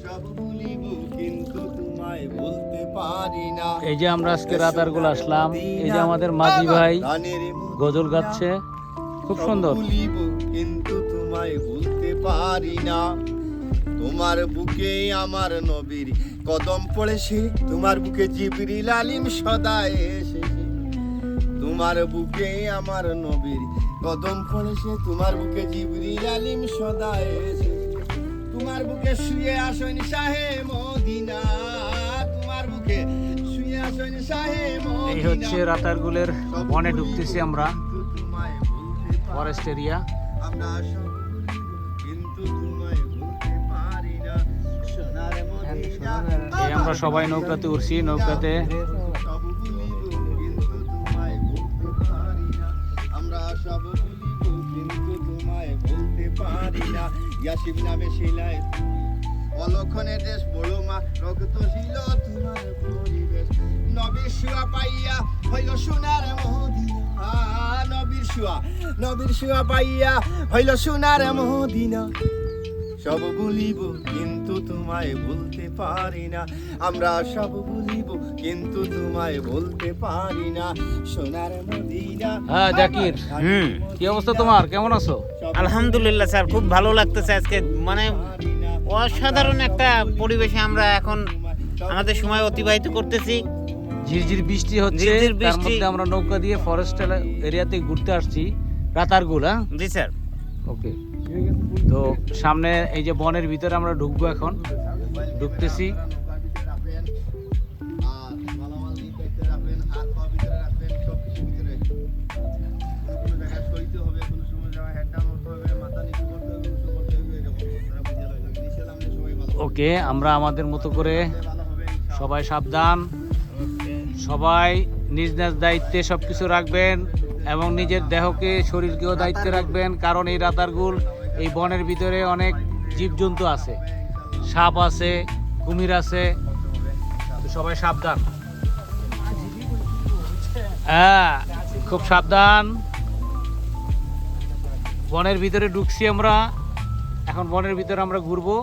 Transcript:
সব ভুলিব কিন্তু তোমায় বলতে পারি না। এই যে আমরা আজকে রাতারগুল আসলাম, এই যে আমাদের মাঝি ভাই গজল গাচ্ছে, খুব সুন্দর। ভুলিব কিন্তু তোমায় বলতে পারি না। তোমার বুকে আমার নবীর কদম পড়েছে, তোমার বুকে জিবরিল আলিম সদা এসেছে। তোমার বুকে আমার নবীর কদম পড়েছে, তোমার বুকে জিবরিল আলিম সদা এসেছে। তোমার বুকে শুয়ে আসেন শাহে মদিনা, তোমার বুকে শুয়ে আসেন শাহে মদিনা। এই হচ্ছে রাতারগুলের বনে ঢুকতেছি আমরা, ফরেস্ট এরিয়া। আমরা সব কিন্তু তোমায় বলতে পারি না। সোনার মদিনা এই আমরা সবাই নৌকাতে উঠছি, নৌকাতে সব ভুলিব কিন্তু তোমায় বলতে পারি না। আমরা সব ভুলিব কিন্তু তোমায় বলতে পারি না। ইয়াসিব নামে শিলায় অলক্ষণে দেশ বড় মা রক্তশীল তোমার পরিবেশ। নবীর শুয়া পাইয়া হইল সোনার মদিনা, নবীর শুয়া পাইয়া হইল সোনার মদিনা। সব ভুলিব কিন্তু তোমায় বলতে পারি না। আমরা সব ভুলিব কিন্তু তোমায় বলতে পারি না। সোনার মদিনা। হ্যাঁ জাকির, কি অবস্থা তোমার, কেমন আছো? আলহামদুলিল্লাহ স্যার, খুব ভালো লাগতেছে আজকে। মানে অসাধারণ একটা পরিবেশে আমরা এখন আমাদের সময় অতিবাহিত করতেছি। ঝিরঝির বৃষ্টি হচ্ছে, ঝিরঝির তার বৃষ্টি। মধ্যে আমরা নৌকা দিয়ে ফরেস্ট এরিয়াতে ঘুরতে আসছি, রাতারগুল। হ্যাঁ, জি স্যার। ওকে। তো সামনে এই যে বনের ভিতরে আমরা ঢুকবো, এখন ঢুকতেছি। ওকে, আমরা আমাদের মতো করে সবাই সাবধান, সবাই নিজ নিজ দায়িত্বে সবকিছু রাখবেন এবং নিজের দেহকে শরীরকেও দায়িত্বে রাখবেন, কারণ এই রাতারগুল এই বনের ভিতরে অনেক জীবজন্তু আছে, সাপ আছে, কুমির আছে, তো সবাই সাবধান। হ্যাঁ, খুব সাবধান। বনের ভিতরে ঢুকছি আমরা, এখন বনের ভিতরে আমরা ঘুরবো।